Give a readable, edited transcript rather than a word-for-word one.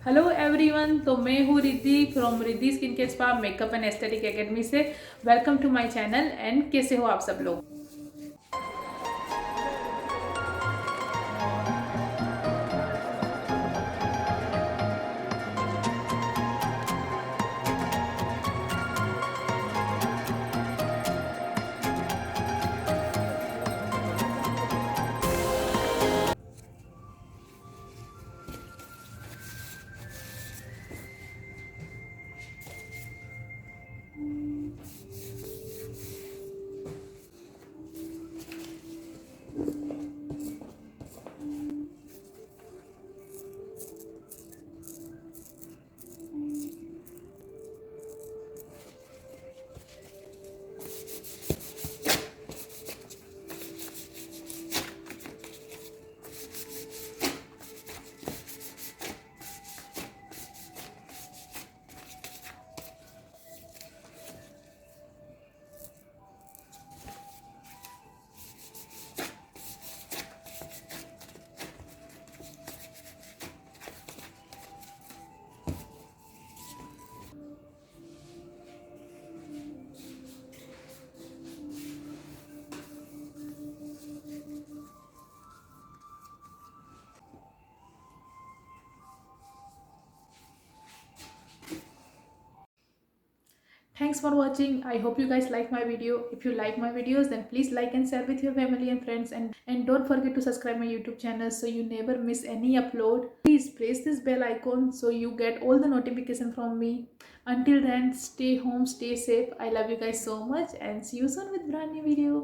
Hello everyone. तो मैं हूँ Riddhi from Riddhi skin care spa makeup and aesthetic academy से। Welcome to my channel. And कैसे हो आप सब लोग? Thanks for watching. I hope you guys like my video. If you like my videos, then please like and share with your family and friends, and don't forget to subscribe my YouTube channel so you never miss any upload. Please press this bell icon so you get all the notification from me. Until then, stay home, stay safe. I love you guys so much and see you soon with brand new video.